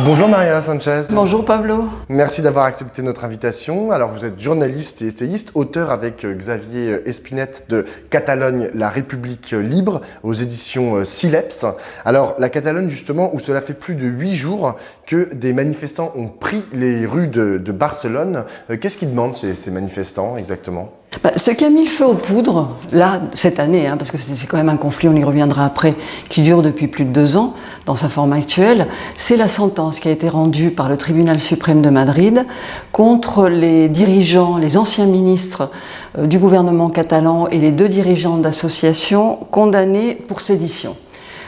Bonjour Maria Sanchez. Bonjour Pablo. Merci d'avoir accepté notre invitation. Alors vous êtes journaliste et essayiste, auteur avec Xavier Espinet de Catalogne, la République libre aux éditions Sileps. Alors la Catalogne justement où cela fait plus de 8 jours que des manifestants ont pris les rues de Barcelone. Qu'est-ce qu'ils demandent ces manifestants exactement ? Ce qui a mis le feu aux poudres, là, cette année, parce que c'est quand même un conflit, on y reviendra après, qui dure depuis plus de 2 ans, dans sa forme actuelle, c'est la sentence qui a été rendue par le tribunal suprême de Madrid contre les dirigeants, les anciens ministres du gouvernement catalan et les 2 dirigeants d'associations condamnés pour sédition.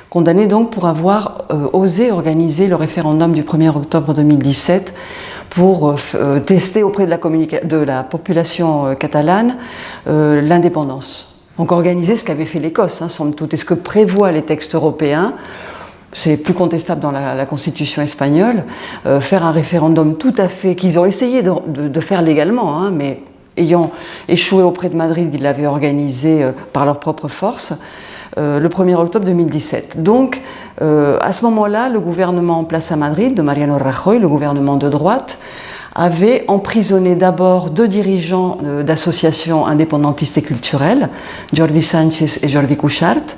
Condamnés donc pour avoir osé organiser le référendum du 1er octobre 2017 pour tester auprès de la population catalane l'indépendance. Donc organiser ce qu'avait fait l'Écosse, somme toute, et ce que prévoient les textes européens. C'est plus contestable dans la Constitution espagnole, faire un référendum tout à fait, qu'ils ont essayé de faire légalement, mais ayant échoué auprès de Madrid, ils l'avaient organisé par leurs propres forces, le 1er octobre 2017. Donc, à ce moment-là, le gouvernement en place à Madrid, de Mariano Rajoy, le gouvernement de droite, avait emprisonné d'abord 2 dirigeants d'associations indépendantistes et culturelles, Jordi Sánchez et Jordi Cuixart,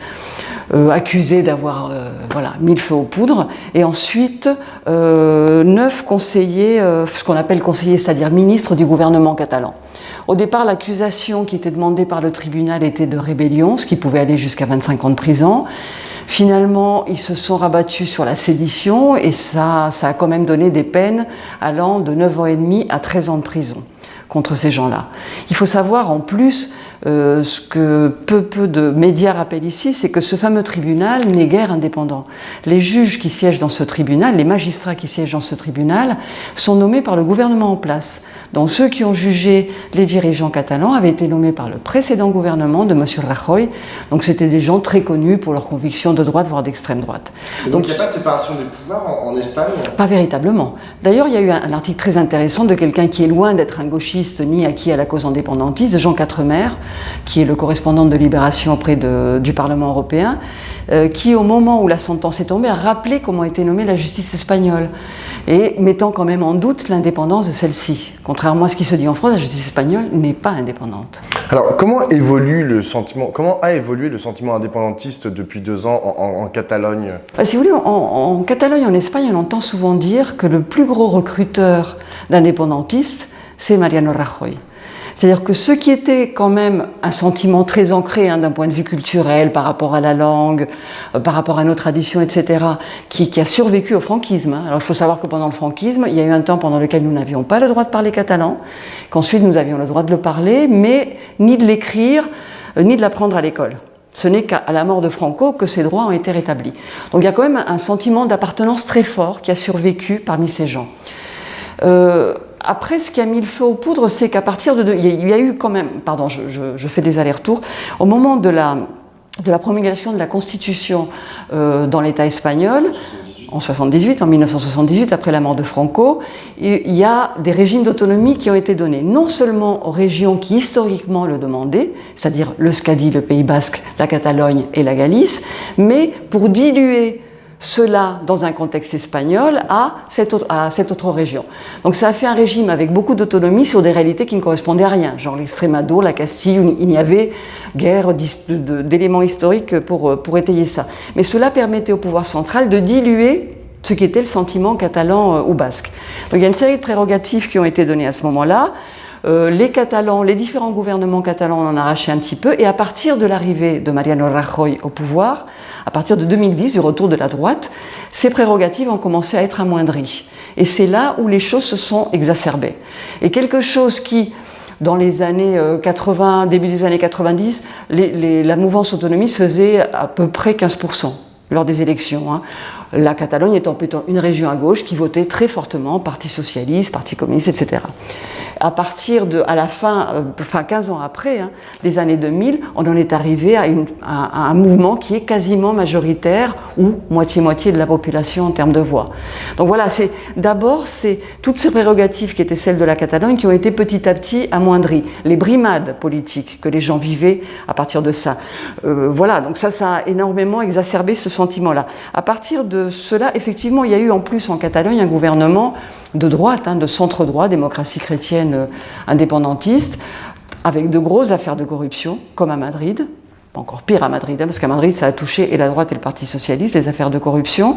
accusés d'avoir mis le feu aux poudres, et ensuite 9 conseillers, ce qu'on appelle conseillers, c'est-à-dire ministres du gouvernement catalan. Au départ, l'accusation qui était demandée par le tribunal était de rébellion, ce qui pouvait aller jusqu'à 25 ans de prison. Finalement, ils se sont rabattus sur la sédition et ça a quand même donné des peines allant de 9 ans et demi à 13 ans de prison contre ces gens-là. Il faut savoir en plus, ce que peu de médias rappellent ici, c'est que ce fameux tribunal n'est guère indépendant. Les juges qui siègent dans ce tribunal, les magistrats qui siègent dans ce tribunal, sont nommés par le gouvernement en place. Donc ceux qui ont jugé les dirigeants catalans avaient été nommés par le précédent gouvernement de M. Rajoy. Donc c'était des gens très connus pour leurs convictions de droite, voire d'extrême droite. Donc il n'y a pas de séparation des pouvoirs en Espagne ? Pas véritablement. D'ailleurs, il y a eu un article très intéressant de quelqu'un qui est loin d'être un gauchiste ni acquis à la cause indépendantiste, Jean Quatremer, qui est le correspondant de Libération auprès du Parlement européen, qui au moment où la sentence est tombée a rappelé comment était nommée la justice espagnole et mettant quand même en doute l'indépendance de celle-ci. Contrairement à ce qui se dit en France, la justice espagnole n'est pas indépendante. Alors comment a évolué le sentiment indépendantiste depuis 2 ans en Catalogne ? Si vous voulez, en Catalogne, en Espagne, on entend souvent dire que le plus gros recruteur d'indépendantistes, c'est Mariano Rajoy. C'est-à-dire que ce qui était quand même un sentiment très ancré d'un point de vue culturel par rapport à la langue, par rapport à nos traditions, etc., qui a survécu au franquisme. Alors il faut savoir que pendant le franquisme, il y a eu un temps pendant lequel nous n'avions pas le droit de parler catalan, qu'ensuite nous avions le droit de le parler, mais ni de l'écrire, ni de l'apprendre à l'école. Ce n'est qu'à la mort de Franco que ces droits ont été rétablis. Donc il y a quand même un sentiment d'appartenance très fort qui a survécu parmi ces gens. Après, ce qui a mis le feu aux poudres, c'est qu'à partir de... Il y a eu quand même... Pardon, je fais des allers-retours. Au moment de la promulgation de la Constitution dans l'État espagnol, en 1978, après la mort de Franco, il y a des régimes d'autonomie qui ont été donnés, non seulement aux régions qui historiquement le demandaient, c'est-à-dire l'Euskadi, le Pays Basque, la Catalogne et la Galice, mais pour diluer cela dans un contexte espagnol à cette autre région. Donc ça a fait un régime avec beaucoup d'autonomie sur des réalités qui ne correspondaient à rien, genre l'Extrémadure, la Castille, où il n'y avait guère d'éléments historiques pour étayer ça. Mais cela permettait au pouvoir central de diluer ce qui était le sentiment catalan ou basque. Donc il y a une série de prérogatives qui ont été données à ce moment-là. Les Catalans, les différents gouvernements catalans en ont arraché un petit peu, et à partir de l'arrivée de Mariano Rajoy au pouvoir, à partir de 2010, du retour de la droite, ces prérogatives ont commencé à être amoindries. Et c'est là où les choses se sont exacerbées. Et quelque chose qui, dans les années 80, début des années 90, la mouvance autonomiste faisait à peu près 15% lors des élections. La Catalogne étant plutôt une région à gauche qui votait très fortement Parti socialiste, Parti communiste, etc. À partir à la fin, 15 ans après, les années 2000, on en est arrivé à un mouvement qui est quasiment majoritaire ou moitié-moitié de la population en termes de voix. Donc voilà, d'abord, c'est toutes ces prérogatives qui étaient celles de la Catalogne qui ont été petit à petit amoindries. Les brimades politiques que les gens vivaient à partir de ça. Voilà, donc ça a énormément exacerbé ce sentiment-là. À partir de de cela, effectivement, il y a eu en plus en Catalogne un gouvernement de droite, de centre-droit, démocratie chrétienne indépendantiste, avec de grosses affaires de corruption, comme à Madrid. Encore pire à Madrid, parce qu'à Madrid, ça a touché et la droite et le Parti socialiste, les affaires de corruption.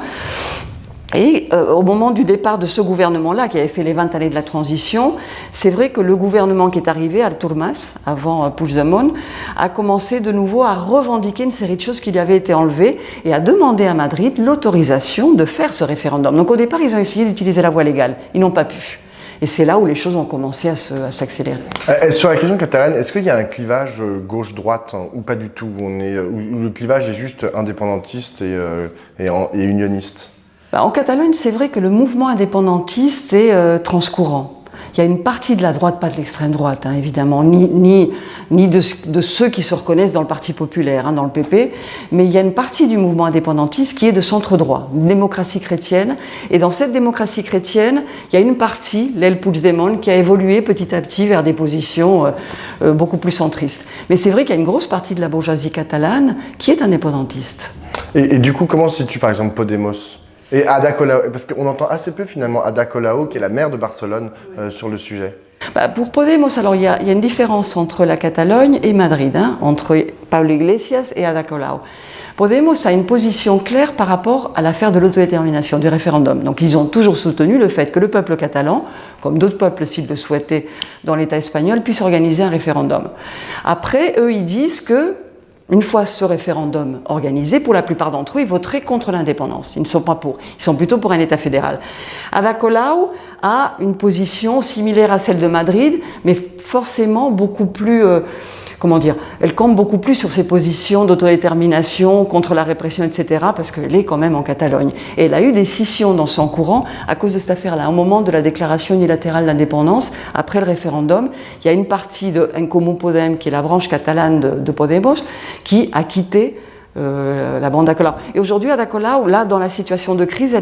Et au moment du départ de ce gouvernement-là, qui avait fait les 20 années de la transition, c'est vrai que le gouvernement qui est arrivé, Artur Mas, avant Puigdemont, a commencé de nouveau à revendiquer une série de choses qui lui avaient été enlevées et a demandé à Madrid l'autorisation de faire ce référendum. Donc au départ, ils ont essayé d'utiliser la voie légale. Ils n'ont pas pu. Et c'est là où les choses ont commencé à s'accélérer. Sur la question catalane, est-ce qu'il y a un clivage gauche-droite ou pas du tout, où le clivage est juste indépendantiste et unioniste? En Catalogne, c'est vrai que le mouvement indépendantiste est transcourant. Il y a une partie de la droite, pas de l'extrême droite, évidemment, ni de ceux qui se reconnaissent dans le Parti populaire, dans le PP, mais il y a une partie du mouvement indépendantiste qui est de centre-droit, une démocratie chrétienne. Et dans cette démocratie chrétienne, il y a une partie, l'aile Puigdemont, qui a évolué petit à petit vers des positions beaucoup plus centristes. Mais c'est vrai qu'il y a une grosse partie de la bourgeoisie catalane qui est indépendantiste. Et du coup, comment se situe par exemple Podemos ? Et Ada Colau, parce qu'on entend assez peu finalement Ada Colau, qui est la maire de Barcelone, sur le sujet. Pour Podemos, alors il y a une différence entre la Catalogne et Madrid, entre Pablo Iglesias et Ada Colau. Podemos a une position claire par rapport à l'affaire de l'autodétermination, du référendum. Donc ils ont toujours soutenu le fait que le peuple catalan, comme d'autres peuples s'ils le souhaitaient dans l'État espagnol, puisse organiser un référendum. Après, eux, ils disent que une fois ce référendum organisé, pour la plupart d'entre eux, ils voteraient contre l'indépendance. Ils ne sont pas pour. Ils sont plutôt pour un État fédéral. Ada Colau a une position similaire à celle de Madrid, mais forcément beaucoup plus... elle campe beaucoup plus sur ses positions d'autodétermination, contre la répression, etc., parce qu'elle est quand même en Catalogne. Et elle a eu des scissions dans son courant à cause de cette affaire-là. Au moment de la déclaration unilatérale d'indépendance, après le référendum, il y a une partie de En Comú Podem, qui est la branche catalane de Podemos, qui a quitté la bande Ada Colau. Et aujourd'hui, Ada Colau, là, dans la situation de crise,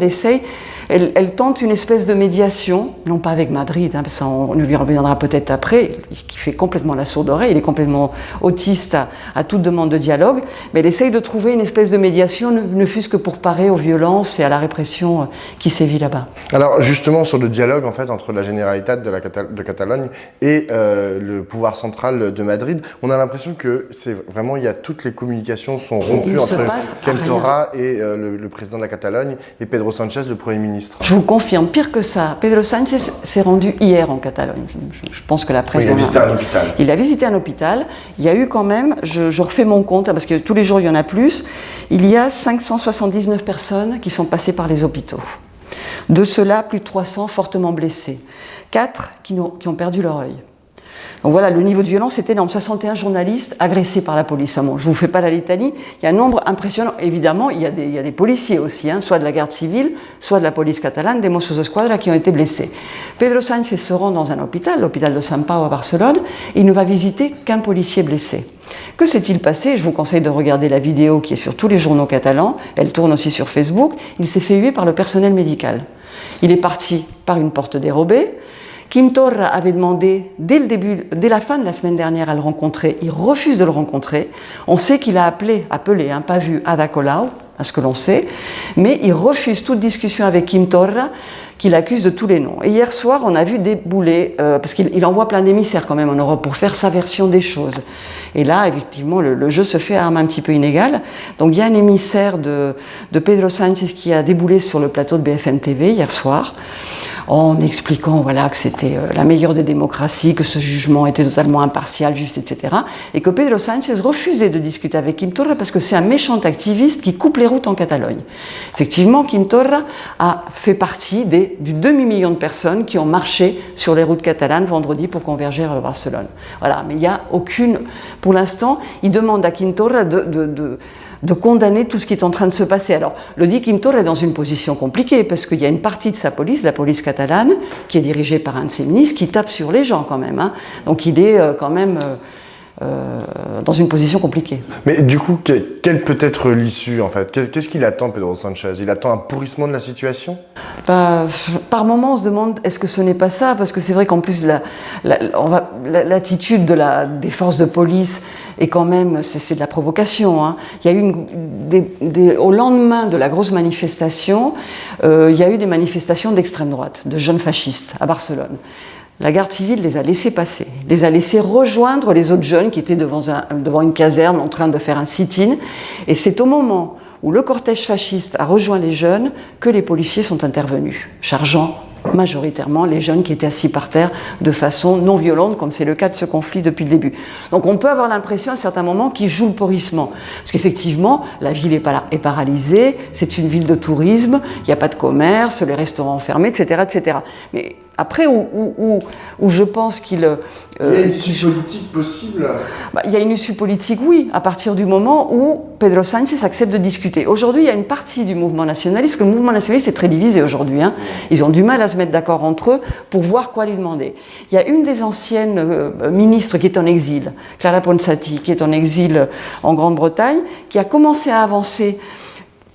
elle tente une espèce de médiation, non pas avec Madrid, parce qu'on lui reviendra peut-être après, qui fait complètement la sourde oreille, il est complètement autiste à toute demande de dialogue, mais elle essaye de trouver une espèce de médiation, ne fût-ce que pour parer aux violences et à la répression qui sévit là-bas. Alors justement, sur le dialogue en fait, entre la Generalitat de Catalogne et le pouvoir central de Madrid, on a l'impression que c'est vraiment, toutes les communications sont rompues entre Quim Torra et le président de la Catalogne et Pedro Sánchez, le Premier ministre. Je vous confirme, pire que ça, Pedro Sánchez s'est rendu hier en Catalogne. Je pense que la presse... Oui, il a visité un hôpital. Il a visité un hôpital. Il y a eu quand même, je refais mon compte, parce que tous les jours il y en a plus, il y a 579 personnes qui sont passées par les hôpitaux. De cela, plus de 300 fortement blessés. 4 qui ont perdu leur œil. Donc voilà, le niveau de violence est énorme. 61 journalistes agressés par la police. Bon, je ne vous fais pas la litanie. Il y a un nombre impressionnant. Évidemment, il y a des policiers aussi, soit de la garde civile, soit de la police catalane, des Mossos d'Esquadra qui ont été blessés. Pedro Sánchez se rend dans un hôpital, l'hôpital de Sant Pau à Barcelone, et il ne va visiter qu'un policier blessé. Que s'est-il passé? Je vous conseille de regarder la vidéo qui est sur tous les journaux catalans. Elle tourne aussi sur Facebook. Il s'est fait huer par le personnel médical. Il est parti par une porte dérobée. Quim Torra avait demandé dès la fin de la semaine dernière à le rencontrer. Il refuse de le rencontrer. On sait qu'il a appelé, pas vu Ada Colau, à ce que l'on sait, mais il refuse toute discussion avec Quim Torra, qu'il accuse de tous les noms. Et hier soir, on a vu débouler, parce qu'il envoie plein d'émissaires quand même en Europe pour faire sa version des choses. Et là, effectivement, le jeu se fait à armes un petit peu inégales. Donc il y a un émissaire de Pedro Sánchez qui a déboulé sur le plateau de BFM TV hier soir, en expliquant que c'était la meilleure des démocraties, que ce jugement était totalement impartial, juste, etc. Et que Pedro Sánchez refusait de discuter avec Quim Torra parce que c'est un méchant activiste qui coupe les routes en Catalogne. Effectivement, Quim Torra a fait partie du demi-million de personnes qui ont marché sur les routes catalanes vendredi pour converger vers Barcelone. Voilà, mais il n'y a aucune... Pour l'instant, il demande à Quim Torra de condamner tout ce qui est en train de se passer. Alors, le dit Quim Torra est dans une position compliquée, parce qu'il y a une partie de sa police, la police catalane, qui est dirigée par un de ses ministres, qui tape sur les gens quand même. Donc il est quand même dans une position compliquée. Mais du coup, quelle peut être l'issue en fait? Qu'est-ce qu'il attend, Pedro Sánchez? Il attend un pourrissement de la situation? par moments, on se demande est-ce que ce n'est pas ça, parce que c'est vrai qu'en plus l'attitude des forces de police est quand même, c'est de la provocation. Hein. Il y a eu au lendemain de la grosse manifestation, il y a eu des manifestations d'extrême droite, de jeunes fascistes à Barcelone. La garde civile les a laissés passer, les a laissés rejoindre les autres jeunes qui étaient devant une caserne en train de faire un sit-in. Et c'est au moment où le cortège fasciste a rejoint les jeunes que les policiers sont intervenus, chargeant majoritairement les jeunes qui étaient assis par terre de façon non violente, comme c'est le cas de ce conflit depuis le début. Donc on peut avoir l'impression à certains moments qu'ils jouent le pourrissement. Parce qu'effectivement, la ville est paralysée, c'est une ville de tourisme, il n'y a pas de commerce, les restaurants fermés, etc. etc. Mais après, où je pense qu'il... il y a une issue politique possible? Il y a une issue politique, oui, à partir du moment où Pedro Sánchez accepte de discuter. Aujourd'hui, il y a une partie du mouvement nationaliste, parce que le mouvement nationaliste est très divisé aujourd'hui. Hein. Ils ont du mal à se mettre d'accord entre eux pour voir quoi lui demander. Il y a une des anciennes ministres qui est en exil, Clara Ponsati, qui est en exil en Grande-Bretagne, qui a commencé à avancer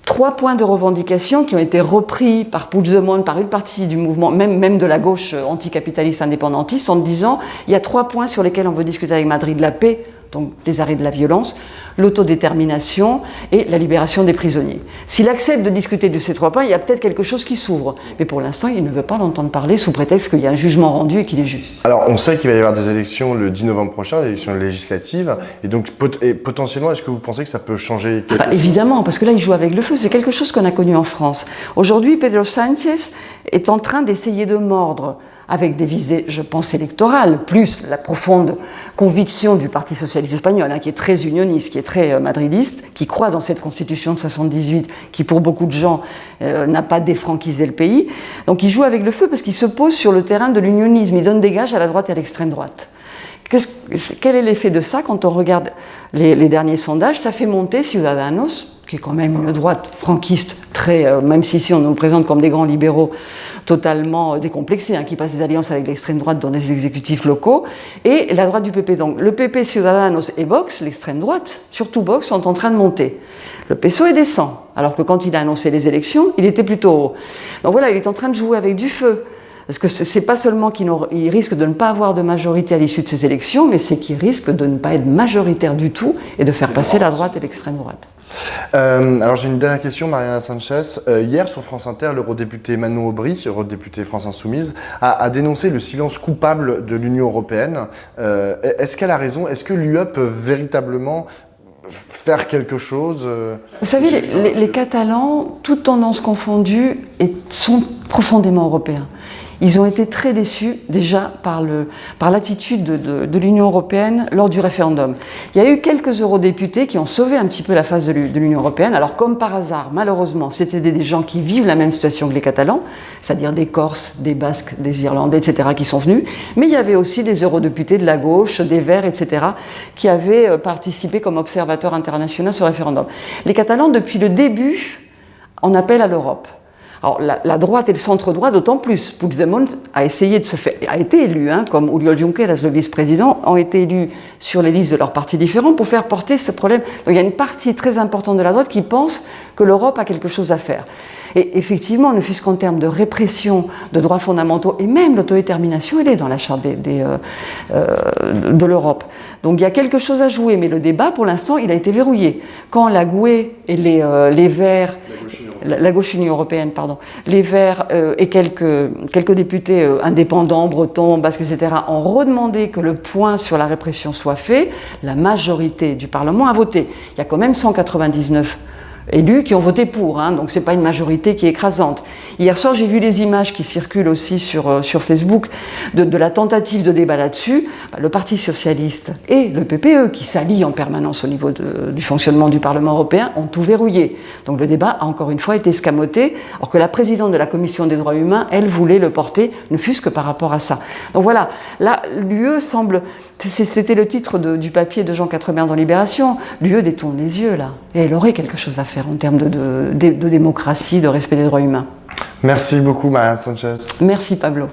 3 points de revendication qui ont été repris par Puigdemont, par une partie du mouvement, même de la gauche anticapitaliste indépendantiste, en disant il y a 3 points sur lesquels on veut discuter avec Madrid: la paix, donc les arrêts de la violence, l'autodétermination et la libération des prisonniers. S'il accepte de discuter de ces 3 points, il y a peut-être quelque chose qui s'ouvre. Mais pour l'instant, il ne veut pas l'entendre parler sous prétexte qu'il y a un jugement rendu et qu'il est juste. Alors, on sait qu'il va y avoir des élections le 10 novembre prochain, des élections législatives. Et donc, potentiellement, est-ce que vous pensez que ça peut changer quelque chose? Évidemment, parce que là, il joue avec le feu. C'est quelque chose qu'on a connu en France. Aujourd'hui, Pedro Sánchez est en train d'essayer de mordre, avec des visées, je pense, électorales, plus la profonde conviction du Parti socialiste espagnol, hein, qui est très unioniste, qui est très madridiste, qui croit dans cette constitution de 78, qui pour beaucoup de gens n'a pas défranquisé le pays. Donc il joue avec le feu parce qu'il se pose sur le terrain de l'unionisme, il donne des gages à la droite et à l'extrême droite. Quel est l'effet de ça quand on regarde les derniers sondages? Ça fait monter Ciudadanos, qui est quand même une droite franquiste, même si ici on nous le présente comme des grands libéraux totalement décomplexés, hein, qui passent des alliances avec l'extrême droite dans des exécutifs locaux, et la droite du PP. Donc le PP, Ciudadanos et Vox, l'extrême droite, surtout Vox, sont en train de monter. Le PSOE descend, alors que quand il a annoncé les élections, il était plutôt haut. Donc voilà, il est en train de jouer avec du feu. Parce que c'est pas seulement qu'il risque de ne pas avoir de majorité à l'issue de ces élections, mais c'est qu'il risque de ne pas être majoritaire du tout et de faire passer la droite et l'extrême droite. Alors j'ai une dernière question, Mariana Sanchez. Hier sur France Inter, l'eurodéputé Manon Aubry, eurodéputé France Insoumise, a dénoncé le silence coupable de l'Union européenne. Est-ce qu'elle a raison? Est-ce que l'UE peut véritablement faire quelque chose? Vous savez, les Catalans, toutes tendances confondues, sont profondément européens. Ils ont été très déçus déjà par l'attitude de l'Union européenne lors du référendum. Il y a eu quelques eurodéputés qui ont sauvé un petit peu la face de l'Union européenne. Alors comme par hasard, malheureusement, c'était des gens qui vivent la même situation que les Catalans, c'est-à-dire des Corses, des Basques, des Irlandais, etc., qui sont venus. Mais il y avait aussi des eurodéputés de la gauche, des Verts, etc., qui avaient participé comme observateurs internationaux sur le référendum. Les Catalans, depuis le début, en appellent à l'Europe. Alors, la droite et le centre-droit, d'autant plus. Puigdemont a essayé de a été élu, hein, comme Oriol Junqueras, le vice-président, ont été élus sur les listes de leurs partis différents pour faire porter ce problème. Donc, il y a une partie très importante de la droite qui pense que l'Europe a quelque chose à faire. Et effectivement, ne fût-ce qu'en termes de répression de droits fondamentaux et même l'autodétermination, elle est dans la charte de l'Europe. Donc il y a quelque chose à jouer, mais le débat, pour l'instant, il a été verrouillé. Quand la GUE et les Verts, la gauche Union européenne, pardon, les Verts et quelques députés indépendants, bretons, basques, etc., ont redemandé que le point sur la répression soit fait, la majorité du Parlement a voté. Il y a quand même 199 élus qui ont voté pour, hein, donc c'est pas une majorité qui est écrasante. Hier soir, j'ai vu les images qui circulent aussi sur Facebook de la tentative de débat là-dessus. Le Parti socialiste et le PPE, qui s'allient en permanence au niveau du fonctionnement du Parlement européen, ont tout verrouillé. Donc le débat a encore une fois été escamoté, alors que la présidente de la Commission des droits humains, elle, voulait le porter, ne fût-ce que par rapport à ça. Donc voilà, là, l'UE semble... C'était le titre du papier de Jean Quatremer dans Libération. L'UE détourne les yeux, là. Et elle aurait quelque chose à faire en termes de démocratie, de respect des droits humains. Merci beaucoup, Mariana Sanchez. Merci, Pablo.